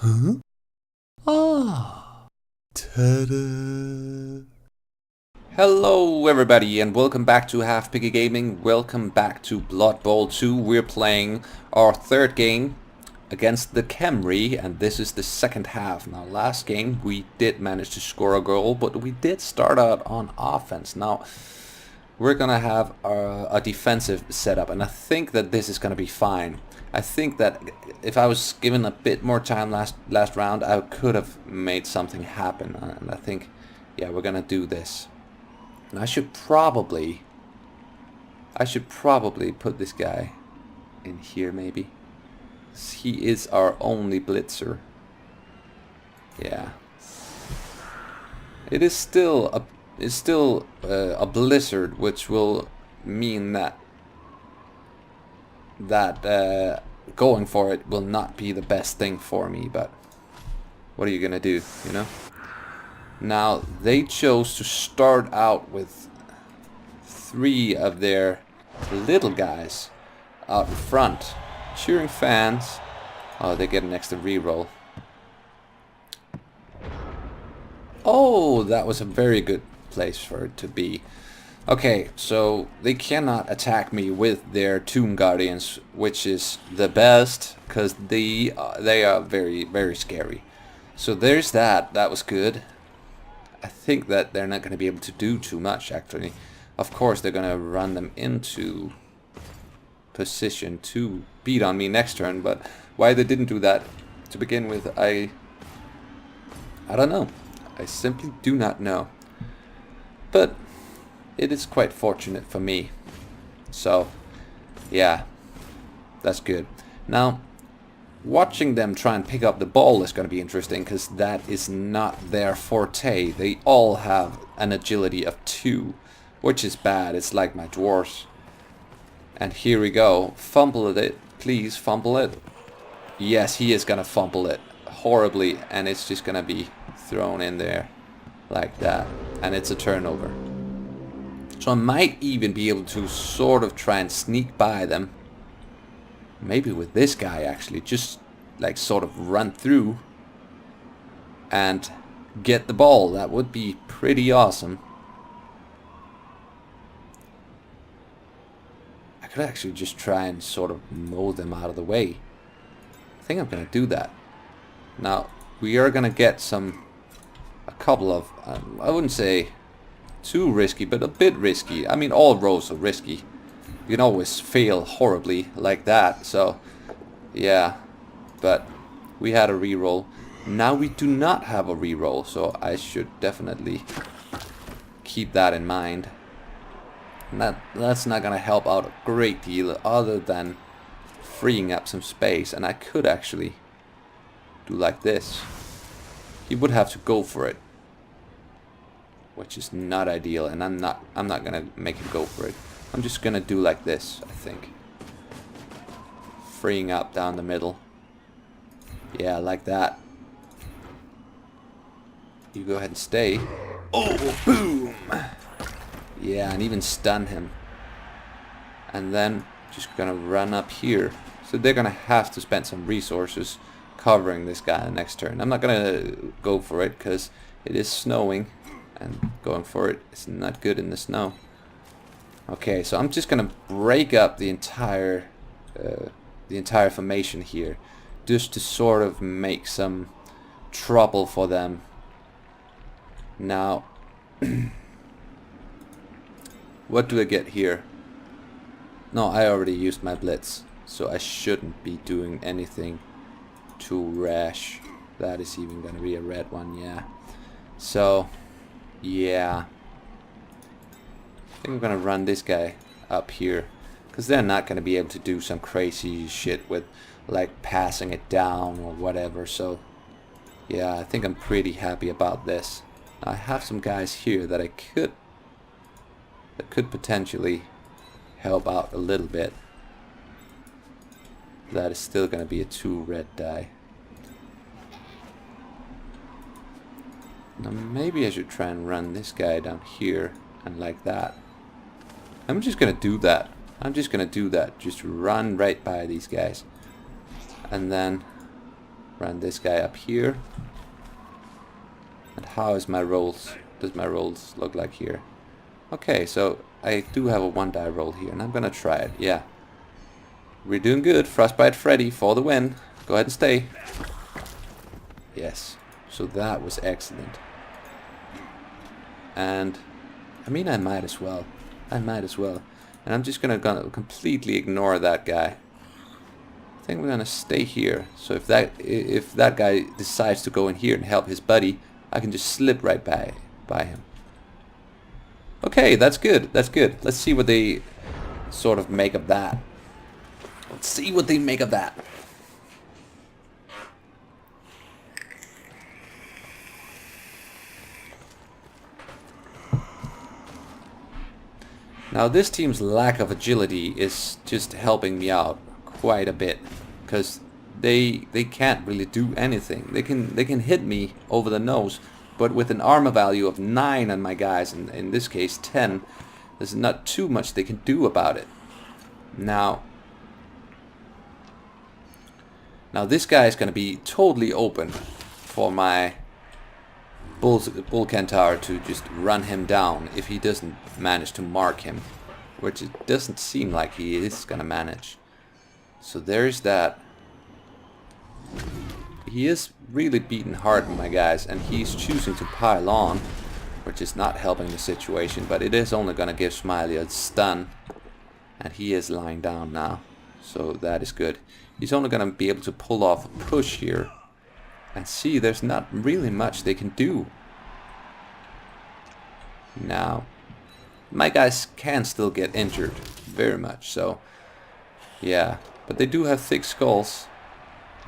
Huh? Ah. Ta-da. Hello everybody and welcome back to Halfpiggy Gaming. Welcome back to Blood Bowl 2. We're playing our third game against the Camry and this is the second half. Now last game we did manage to score a goal, but we did start out on offense. Now we're gonna have a defensive setup and I think that this is gonna be fine. I think that if I was given a bit more time last round, I could have made something happen. And I think, yeah, we're gonna do this. And I should probably put this guy in here maybe. He is our only blitzer. Yeah. It is still a blizzard, which will mean that going for it will not be the best thing for me, but what are you gonna do, you know? Now they chose to start out with 3 of their little guys out in front, cheering fans. Oh, they get an extra reroll. Oh, that was a very good place for it to be. Okay, so they cannot attack me with their Tomb Guardians, which is the best, because they are very, very scary. So there's that. That was good. I think that they're not going to be able to do too much, actually. Of course, they're going to run them into position to beat on me next turn, but why they didn't do that to begin with, I don't know. I simply do not know. But it is quite fortunate for me. So, yeah, that's good. Now, watching them try and pick up the ball is going to be interesting, because that is not their forte. They all have an agility of 2, which is bad. It's like my dwarves. And here we go. Fumble it, please, fumble it. Yes, he is going to fumble it horribly, and it's just going to be thrown in there like that. And it's a turnover. So I might even be able to sort of try and sneak by them. Maybe with this guy actually. Just like sort of run through and get the ball. That would be pretty awesome. I could actually just try and sort of mow them out of the way. I think I'm going to do that. Now we are going to get a couple of, I wouldn't say too risky, but a bit risky. I mean, all rolls are risky. You can always fail horribly like that. So, yeah. But we had a reroll. Now we do not have a reroll, so I should definitely keep that in mind. And that's not gonna help out a great deal, other than freeing up some space. And I could actually do like this. He would have to go for it, which is not ideal, and I'm not gonna make him go for it. I'm just gonna do like this, I think. Freeing up down the middle. Yeah, like that. You go ahead and stay. Oh, boom! Yeah, and even stun him. And then just gonna run up here. So they're gonna have to spend some resources covering this guy the next turn. I'm not gonna go for it because it is snowing. And going for it is not good in the snow. Okay, so I'm just gonna break up the entire formation here, just to sort of make some trouble for them. Now, what do I get here? No, I already used my blitz, so I shouldn't be doing anything too rash. That is even gonna be a red one, yeah. So, yeah, I think I'm gonna run this guy up here, because they're not gonna be able to do some crazy shit with like passing it down or whatever. So yeah, I think I'm pretty happy about this. I have some guys here that could potentially help out a little bit. That is still gonna be a 2 red die. Now maybe I should try and run this guy down here and like that. I'm just gonna do that. Just run right by these guys. And then Run this guy up here. And how is my rolls? Does my rolls look like here? Okay, so I do have a 1 die roll here, and I'm gonna try it. Yeah, we're doing good. Frostbite Freddy for the win. Go ahead and stay. Yes, so that was excellent. And I mean, I might as well. And I'm just gonna completely ignore that guy. I think we're gonna stay here. So if that guy decides to go in here and help his buddy, I can just slip right by him. Okay, that's good. That's good. Let's see what they sort of make of that. Let's see what they make of that. Now this team's lack of agility is just helping me out quite a bit, because they can't really do anything. They can hit me over the nose, but with an armor value of 9 on my guys, and in this case 10, there's not too much they can do about it. Now this guy is going to be totally open for my Bull Centaur to just run him down if he doesn't manage to mark him, which it doesn't seem like he is gonna manage. So there's that. He is really beating hard, my guys, and he's choosing to pile on, which is not helping the situation, but it is only gonna give Smiley a stun, and he is lying down now, so that is good. He's only gonna be able to pull off a push here. And see, there's not really much they can do. Now, my guys can still get injured, very much so. Yeah, but they do have thick skulls.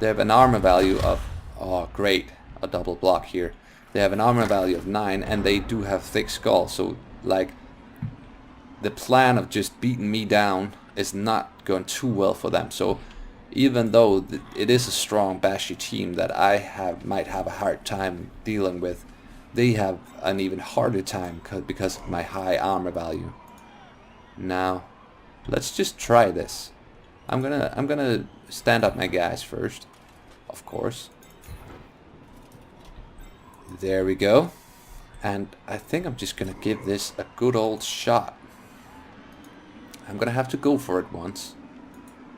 They have an armor value of, oh great, a double block here. They have an armor value of 9, and they do have thick skulls. So, like, the plan of just beating me down is not going too well for them. So, even though it is a strong bashy team that I might have a hard time dealing with, they have an even harder time because of my high armor value. Now, let's just try this. I'm gonna stand up my guys first, of course. There we go. And I think I'm just gonna give this a good old shot. I'm gonna have to go for it once,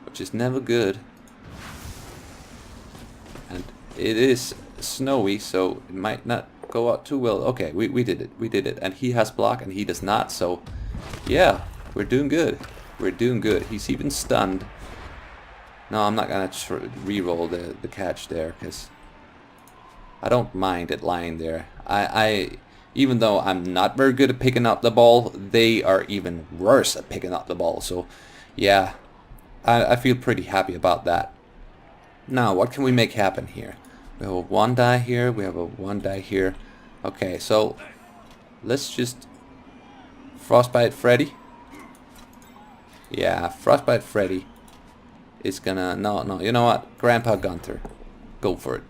which is never good. And it is snowy, so it might not go out too well. Okay, we did it. And he has block and he does not, so yeah, we're doing good. We're doing good. He's even stunned. No, I'm not gonna re-roll the catch there, because I don't mind it lying there. Even though I'm not very good at picking up the ball, they are even worse at picking up the ball. So yeah, I feel pretty happy about that. Now, what can we make happen here? We have a 1 die here, we have a 1 die here. Okay, so let's just Frostbite Freddy. Yeah, Frostbite Freddy is gonna, no, you know what? Grandpa Gunther, go for it.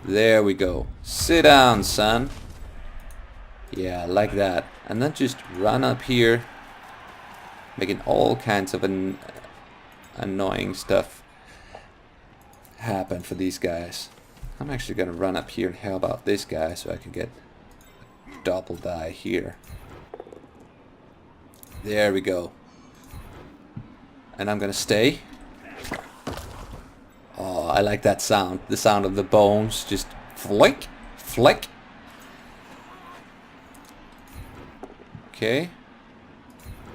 There we go. Sit down, son. Yeah, like that. And then just run up here, making all kinds of annoying stuff happen for these guys. I'm actually gonna run up here and help out this guy so I can get a double die here. There we go. And I'm gonna stay. Oh, I like that sound. The sound of the bones just flick, flick. Okay.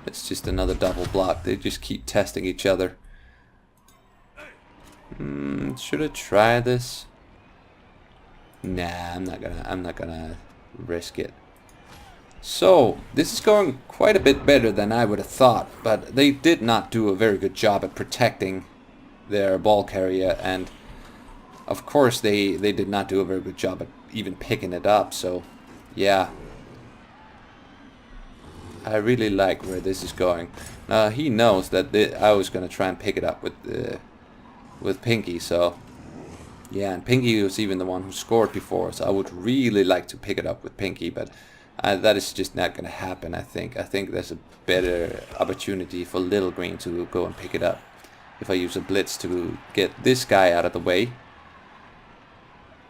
It's just another double block. They just keep testing each other. Should I try this? Nah, I'm not gonna risk it. So, this is going quite a bit better than I would have thought, but they did not do a very good job at protecting their ball carrier, and of course they did not do a very good job at even picking it up, so yeah. I really like where this is going. He knows that I was gonna try and pick it up with Pinky, so yeah, and Pinky was even the one who scored before, so I would really like to pick it up with Pinky, but that is just not gonna happen. I think there's a better opportunity for Little Green to go and pick it up if I use a blitz to get this guy out of the way.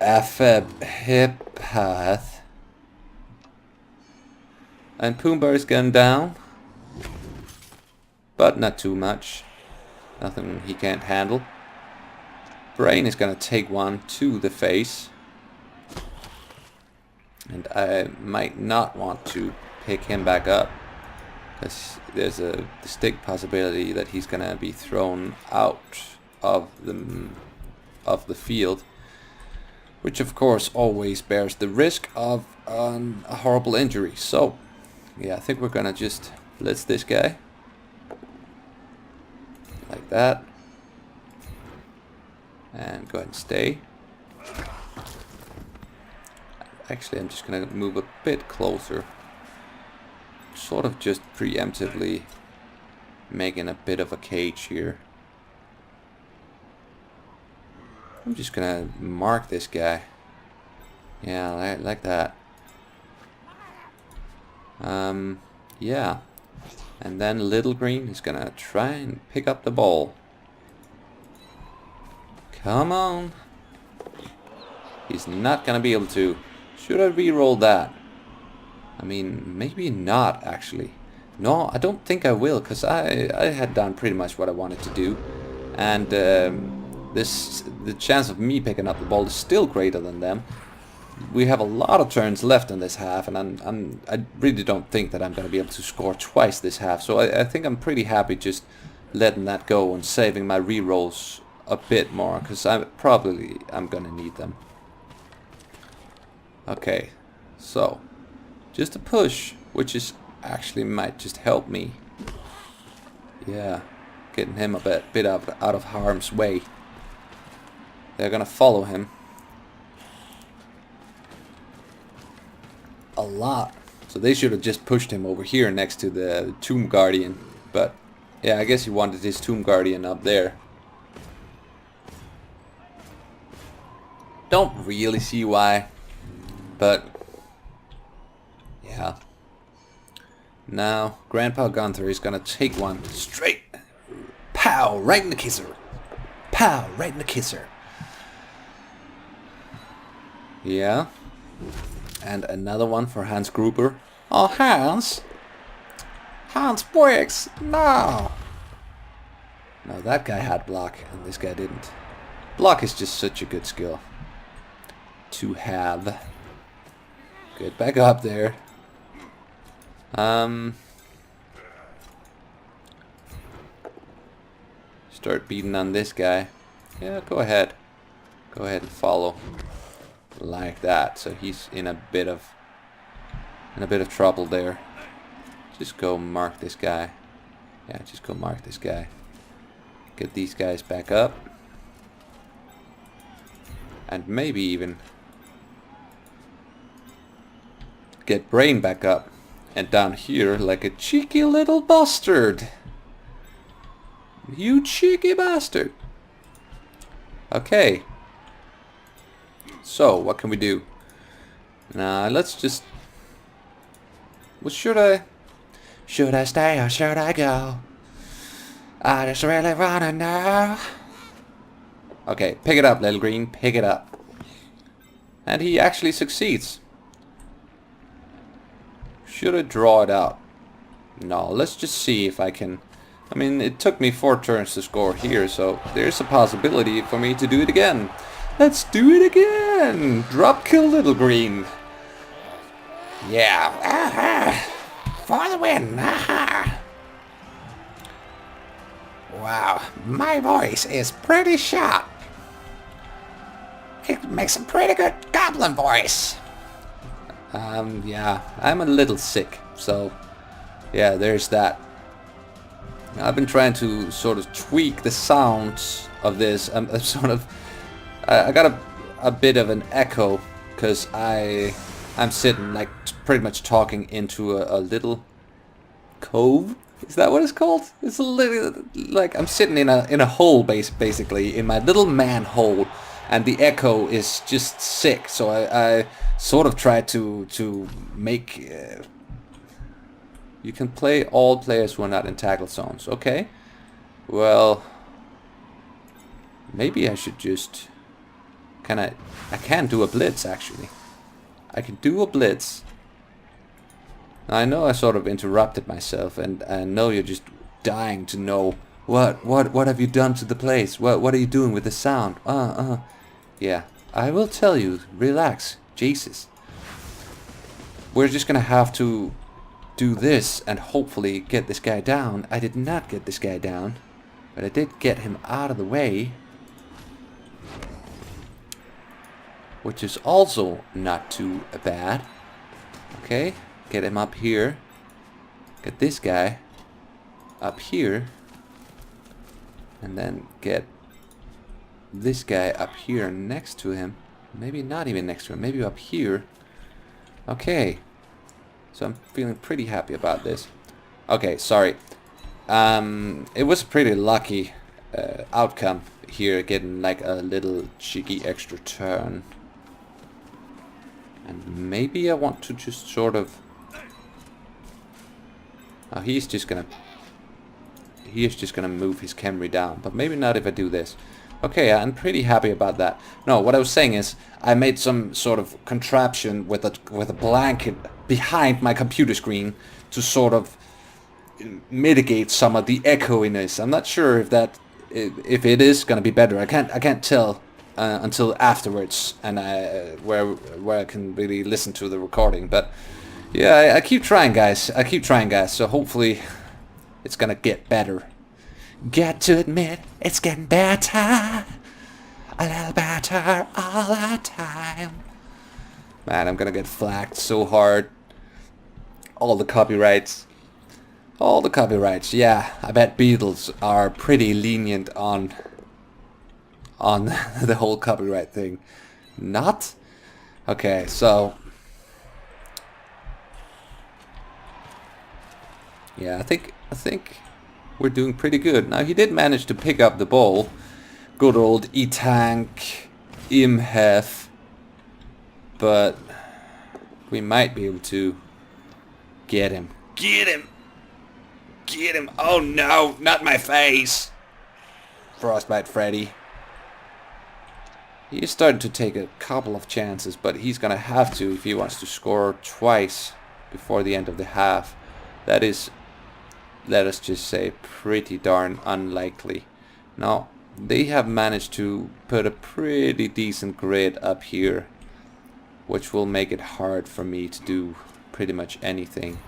Apheb hip path. And Pumbaa is going down. But not too much. Nothing he can't handle. Brain is gonna take one to the face. And I might not want to pick him back up, because there's a distinct possibility that he's gonna be thrown out of the field, which of course always bears the risk of a horrible injury. So yeah, I think we're gonna just blitz this guy like that, and go ahead and stay. Actually, I'm just gonna move a bit closer, sort of just preemptively making a bit of a cage here. I'm just gonna mark this guy. Yeah, like that. Yeah. And then Little Green is gonna try and pick up the ball. Come on. He's not gonna be able to. Should I re-roll that? I mean, maybe not actually. No, I don't think I will, because I had done pretty much what I wanted to do. And the chance of me picking up the ball is still greater than them. We have a lot of turns left in this half, and I really don't think that I'm going to be able to score twice this half. So I think I'm pretty happy just letting that go and saving my re-rolls a bit more, because I'm going to need them. Okay, so just a push, which is actually might just help me. Yeah, getting him a bit out of harm's way. They're gonna follow him a lot, so they should have just pushed him over here next to the Tomb Guardian. But yeah, I guess he wanted his Tomb Guardian up there. Don't really see why, but yeah. Now Grandpa Gunther is gonna take one straight. Pow! Right in the kisser. Pow! Right in the kisser. Yeah. And another one for Hans Gruber. Oh, Hans! Hans Briggs! No! No, that guy had block and this guy didn't. Block is just such a good skill to have. Get back up there. Start beating on this guy. Yeah, go ahead. Go ahead and follow. Like that. So he's in a bit of trouble there. Just go mark this guy. Yeah, just go mark this guy. Get these guys back up. And maybe even get Brain back up. And down here like a cheeky little bastard. You cheeky bastard. Okay. So, what can we do? Now, let's just... What should I... Should I stay or should I go? I just really wanna know. Okay, pick it up, Little Green. Pick it up. And he actually succeeds. Should I draw it out? No, let's just see if I can... I mean, it took me 4 turns to score here, so there's a possibility for me to do it again. Let's do it again! Drop kill Little Green. Yeah. For the win. Wow, my voice is pretty sharp. It makes a pretty good goblin voice. Yeah, I'm a little sick, so yeah, there's that. I've been trying to sort of tweak the sounds of this. I got a bit of an echo because I'm sitting like pretty much talking into a little cove. Is that what it's called? It's a little like I'm sitting in a hole basically in my little manhole, and the echo is just sick. So I sort of try to make. You can play all players who are not in tackle zones. Okay. Well, maybe I should just Can I? I can do a blitz, actually. I can do a blitz. I know I sort of interrupted myself, and I know you're just dying to know what have you done to the place? What are you doing with the sound? Yeah, I will tell you. Relax, Jesus. We're just gonna have to do this and hopefully get this guy down. I did not get this guy down, but I did get him out of the way, which is also not too bad. Okay, get him up here. Get this guy up here. And then get this guy up here next to him. Maybe not even next to him. Maybe up here. Okay. So I'm feeling pretty happy about this. Okay, sorry. It was a pretty lucky outcome here, getting like a little cheeky extra turn. And maybe I want to just sort of... Oh, he's just gonna move his Camry down, but maybe not if I do this. Okay, I'm pretty happy about that. No, what I was saying is I made some sort of contraption with a blanket behind my computer screen to sort of mitigate some of the echoiness. I'm not sure if it is gonna be better. I can't tell until afterwards, and where I can really listen to the recording. But yeah, I keep trying, guys. So hopefully it's gonna get better. Got to admit, it's getting better. A little better all the time. Man, I'm gonna get flagged so hard. All the copyrights. Yeah, I bet Beatles are pretty lenient on the whole copyright thing. Not? Okay, so... Yeah, I think we're doing pretty good. Now, he did manage to pick up the ball. Good old E-Tank, Imhef. But we might be able to get him. Get him! Oh no, not my face! Frostbite Freddy. He's starting to take a couple of chances, but he's gonna have to if he wants to score twice before the end of the half. That is, let us just say, pretty darn unlikely. Now, they have managed to put a pretty decent grid up here, which will make it hard for me to do pretty much anything.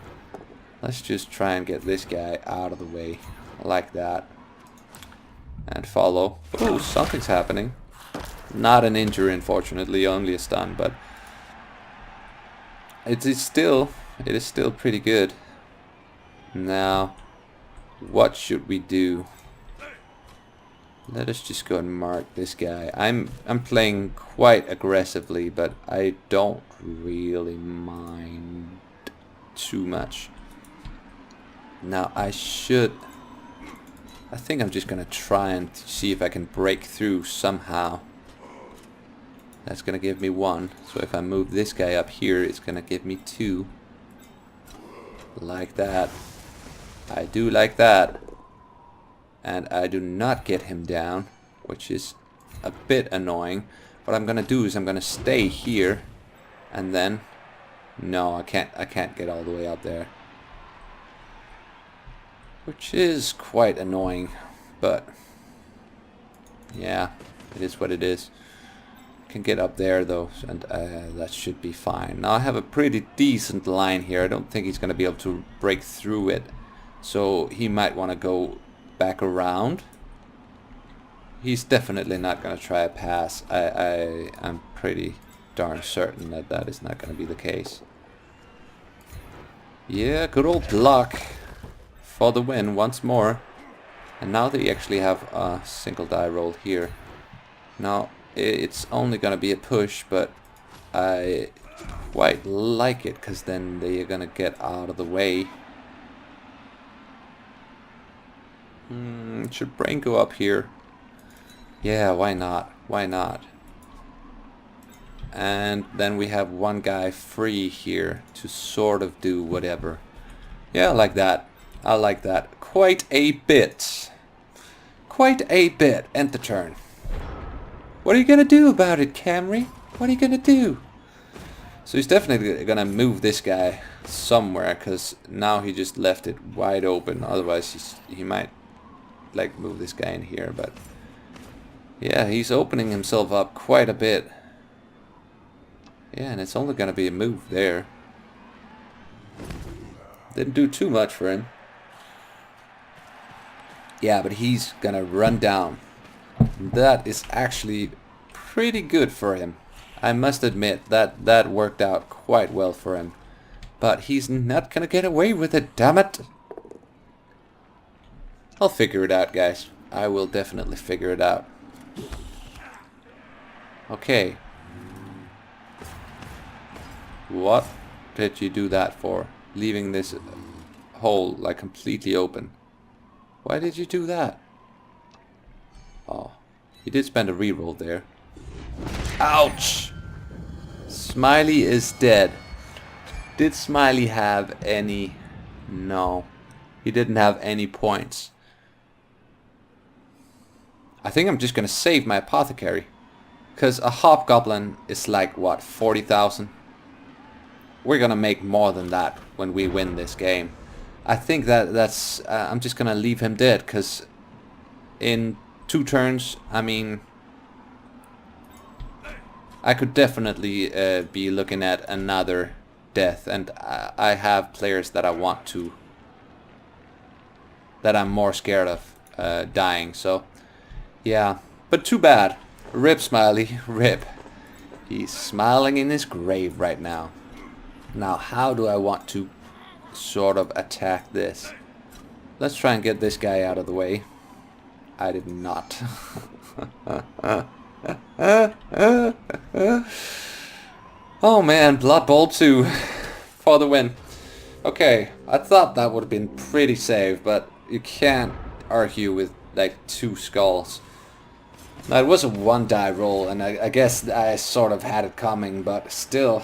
Let's just try and get this guy out of the way, like that. And follow. Oh, something's happening. Not an injury, unfortunately, only a stun, but it is still pretty good. Now, what should we do? Let us just go and mark this guy. I'm playing quite aggressively, but I don't really mind too much. Now I think I'm just gonna try and see if I can break through somehow. That's gonna give me 1. So if I move this guy up here, it's gonna give me 2. Like that. I do like that. And I do not get him down, which is a bit annoying. What I'm gonna do is I'm gonna stay here, and then no, I can't get all the way up there, which is quite annoying, but yeah, it is what it is. Can get up there though, and that should be fine. Now I have a pretty decent line here. I don't think he's gonna be able to break through it, so he might want to go back around. He's definitely not gonna try a pass. I'm pretty darn certain that that is not gonna be the case. Yeah, good old luck for the win once more. And now they actually have a single die roll here. Now it's only gonna be a push, but I quite like it because then they're gonna get out of the way. Should Brain go up here? Yeah, why not? Why not? And then we have one guy free here to sort of do whatever. Yeah, I like that. I like that. Quite a bit. Quite a bit. End the turn. What are you gonna do about it, Camry? What are you gonna do? So he's definitely gonna move this guy somewhere, because now he just left it wide open. Otherwise he might like move this guy in here, but yeah, he's opening himself up quite a bit. Yeah, and it's only gonna be a move there. Didn't do too much for him. Yeah, but he's gonna run down. That is actually pretty good for him. I must admit that that worked out quite well for him. But he's not gonna get away with it, damn it! I'll figure it out, guys. I will definitely figure it out. Okay. What did you do that for? Leaving this hole like completely open. Why did you do that? Oh, he did spend a reroll there. Ouch! Smiley is dead. Did Smiley have any? No. He didn't have any points. I think I'm just gonna save my apothecary. Because a hobgoblin is like, what, 40,000? We're gonna make more than that when we win this game. I think that's... I'm just gonna leave him dead, because in 2 turns, I mean... I could definitely be looking at another death, and I have players that I want to... that I'm more scared of dying, so... yeah, but too bad. Rip, Smiley, rip. He's smiling in his grave right now. Now, how do I want to sort of attack this? Let's try and get this guy out of the way. I did not. Oh man, Blood Bowl 2 for the win. Okay, I thought that would have been pretty safe, but you can't argue with like 2 skulls. Now it was a 1 die roll, and I guess I sort of had it coming, but still.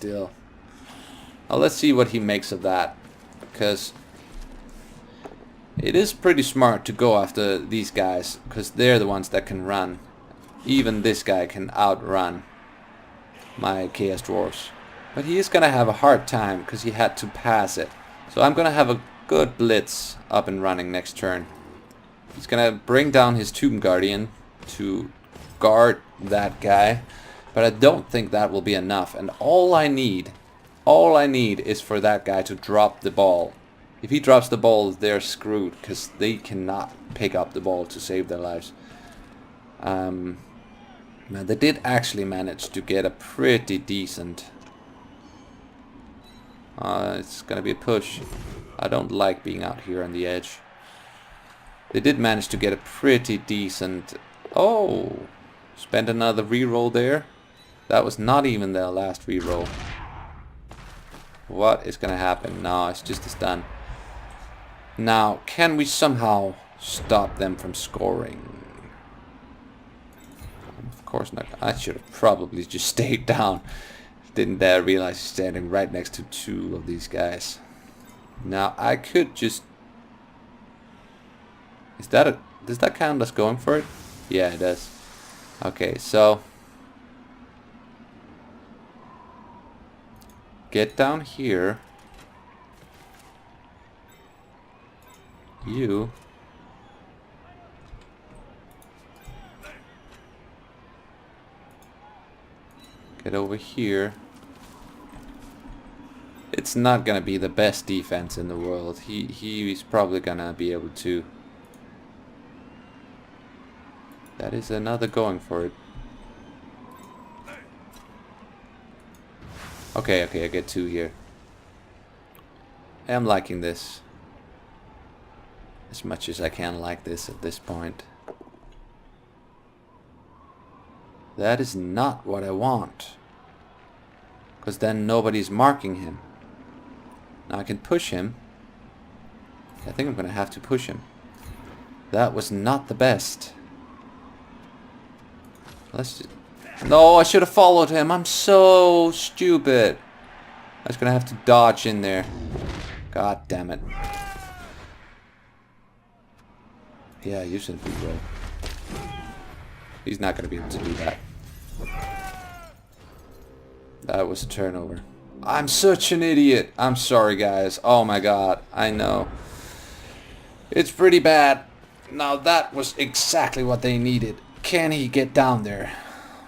Now let's see what he makes of that, because it is pretty smart to go after these guys, because they're the ones that can run. Even this guy can outrun my Chaos Dwarves. But he is going to have a hard time, because he had to pass it. So I'm going to have a good blitz up and running next turn. He's going to bring down his Tomb Guardian to guard that guy. But I don't think that will be enough. And all I need is for that guy to drop the ball. If he drops the ball, they're screwed, because they cannot pick up the ball to save their lives. Now they did actually manage to get a pretty decent... it's gonna be a push. I don't like being out here on the edge. They did manage to get a pretty decent... oh! Spend another reroll there. That was not even their last reroll. What is gonna happen? No, it's just a stun. Now, can we somehow stop them from scoring? Of course not. I should have probably just stayed down. Didn't realize he's standing right next to 2 of these guys. Now, I could just... is that a... does that count as going for it? Yeah, it does. Okay, so... get down here. You. Get over here. It's not gonna be the best defense in the world. He's probably gonna be able to. That is another going for it. Okay, I get 2 here. I am liking this. As much as I can like this at this point. That is not what I want. Because then nobody's marking him. Now I can push him. I think I'm going to have to push him. That was not the best. Let's just... no, I should have followed him. I'm so stupid. I was going to have to dodge in there. God damn it. Yeah, use it, reroll. He's not going to be able to do that. That was a turnover. I'm such an idiot. I'm sorry, guys. Oh my god. I know. It's pretty bad. Now that was exactly what they needed. Can he get down there?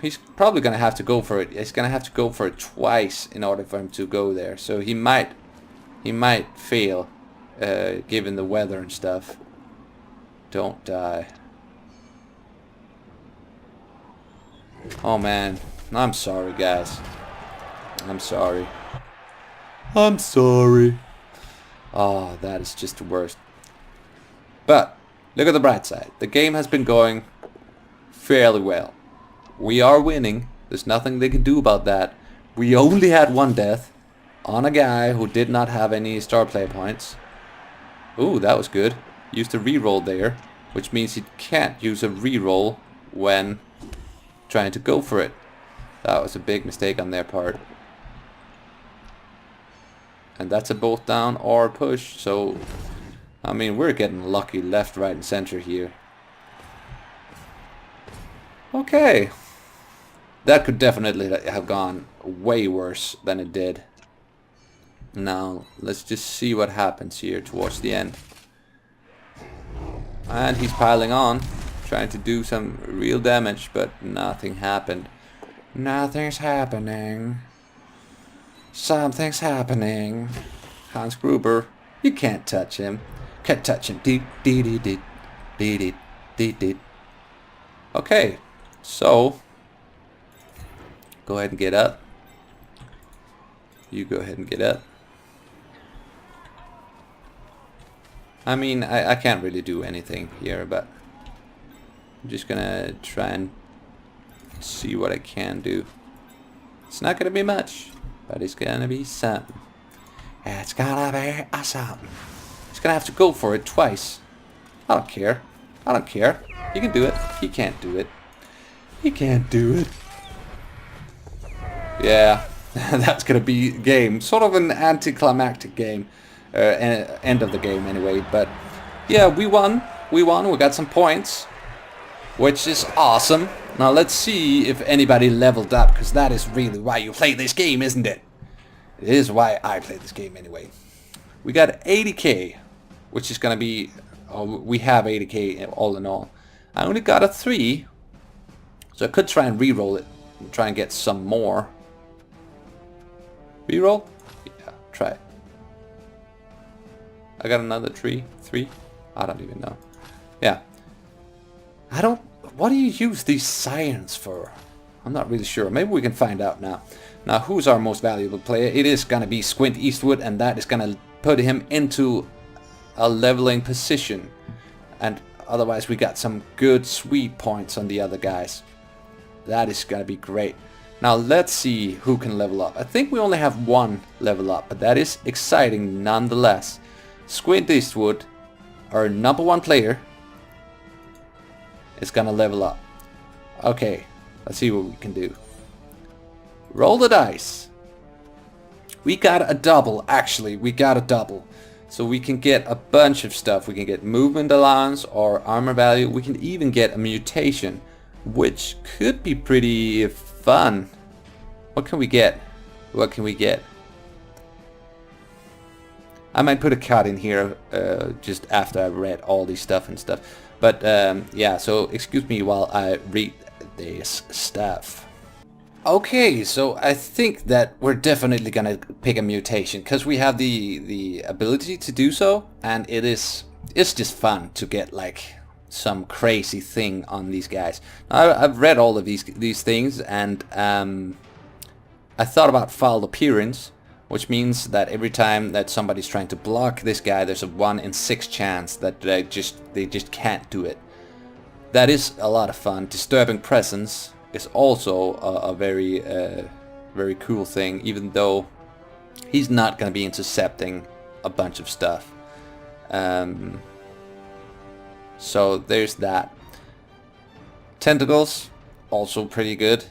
He's probably going to have to go for it. He's going to have to go for it twice in order for him to go there. So he might fail, given the weather and stuff. Don't die. Oh man. I'm sorry, guys. I'm sorry. I'm sorry. Oh, that is just the worst. But look at the bright side. The game has been going fairly well. We are winning. There's nothing they can do about that. We only had one death on a guy who did not have any star player points. Ooh, that was good. Used a reroll there, which means he can't use a reroll when trying to go for it. That was a big mistake on their part. And that's a both down or push. So, I mean, we're getting lucky left, right, and center here. Okay. That could definitely have gone way worse than it did. Now, let's just see what happens here towards the end. And he's piling on, trying to do some real damage, but nothing happened. Nothing's happening. Something's happening. Hans Gruber, you can't touch him. Can't touch him. Okay, so go ahead and get up. You go ahead and get up. I mean, I can't really do anything here, but I'm just gonna try and see what I can do. It's not gonna be much, but it's gonna be something. It's gonna be something. He's gonna have to go for it twice. I don't care. I don't care. You can do it. He can't do it. He can't do it. Yeah, that's gonna be game. Sort of an anticlimactic game. End of the game anyway. But yeah, we won. We won. We got some points, which is awesome. Now let's see if anybody leveled up, because that is really why you play this game, isn't it? It is why I play this game anyway. We got 80k, which is gonna be... Oh, we have 80k all in all. I only got a 3, so I could try and re-roll it and try and get some more. Re-roll? Yeah, try it. I got another 3? I don't even know. Yeah. I don't... What do you use these science for? I'm not really sure. Maybe we can find out now. Now, who's our most valuable player? It is gonna be Squint Eastwood, and that is gonna put him into a leveling position. And otherwise we got some good sweet points on the other guys. That is gonna be great. Now let's see who can level up. I think we only have one level up, but that is exciting nonetheless. Squint Eastwood, our #1 player, is gonna level up. Okay, let's see what we can do. Roll the dice. We got a double, actually. We got a double. So we can get a bunch of stuff. We can get movement allowance or armor value. We can even get a mutation, which could be pretty fun. What can we get? What can we get? I might put a cut in here just after I've read all these stuff and stuff. But yeah, so excuse me while I read this stuff. Okay, so I think that we're definitely gonna pick a mutation because we have the ability to do so, and it's just fun to get like some crazy thing on these guys. I've read all of these things, and I thought about foul appearance, which means that every time that somebody's trying to block this guy, there's a 1 in 6 chance that they just can't do it. That is a lot of fun. Disturbing presence is also a very very cool thing, even though he's not going to be intercepting a bunch of stuff. So there's that. Tentacles, also pretty good.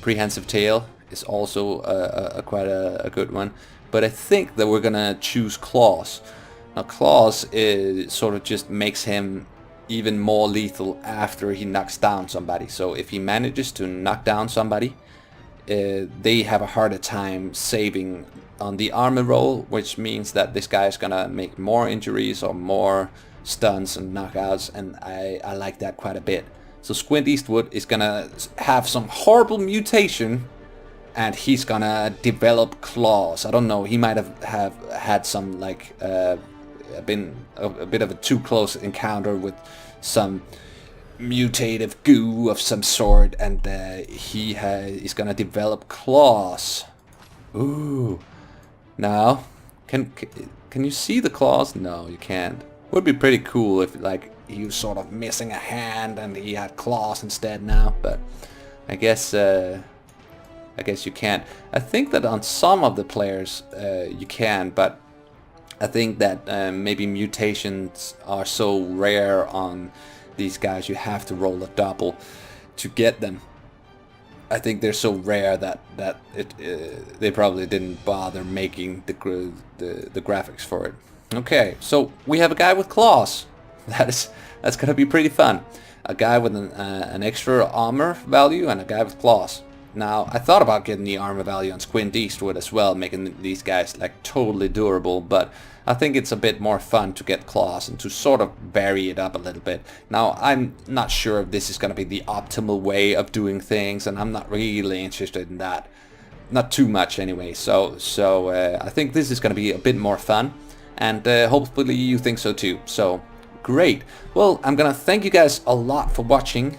Prehensive tail is also quite a good one. But I think that we're gonna choose claws. Now claws is sort of just makes him even more lethal after he knocks down somebody. So if he manages to knock down somebody, they have a harder time saving on the armor roll, which means that this guy is gonna make more injuries or more stuns and knockouts, and I like that quite a bit. So Squint Eastwood is gonna have some horrible mutation, and he's gonna develop claws. I don't know, he might have had some like been a bit of a too close encounter with some mutative goo of some sort, and he's gonna develop claws. Ooh. Now, can you see the claws? No, you can't. Would be pretty cool if like he was sort of missing a hand and he had claws instead now, but I guess you can't. I think that on some of the players you can, but I think that maybe mutations are so rare on these guys you have to roll a double to get them. I think they're so rare that they probably didn't bother making the graphics for it. Okay, so we have a guy with claws. That's gonna be pretty fun. A guy with an extra armor value and a guy with claws. Now, I thought about getting the armor value on Squint Eastwood as well, making these guys like totally durable, but I think it's a bit more fun to get claws and to sort of vary it up a little bit. Now, I'm not sure if this is going to be the optimal way of doing things, and I'm not really interested in that. Not too much anyway, so I think this is going to be a bit more fun, and hopefully you think so too. So, great. Well, I'm going to thank you guys a lot for watching.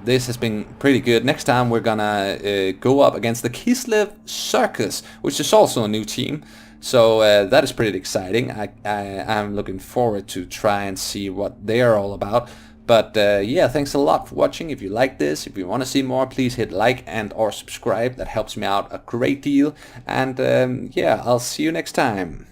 This has been pretty good. Next time we're gonna go up against the Kislev Circus, which is also a new team. So that is pretty exciting. I'm looking forward to try and see what they are all about. But yeah, thanks a lot for watching. If you like this, if you want to see more, please hit like and or subscribe. That helps me out a great deal. And yeah, I'll see you next time.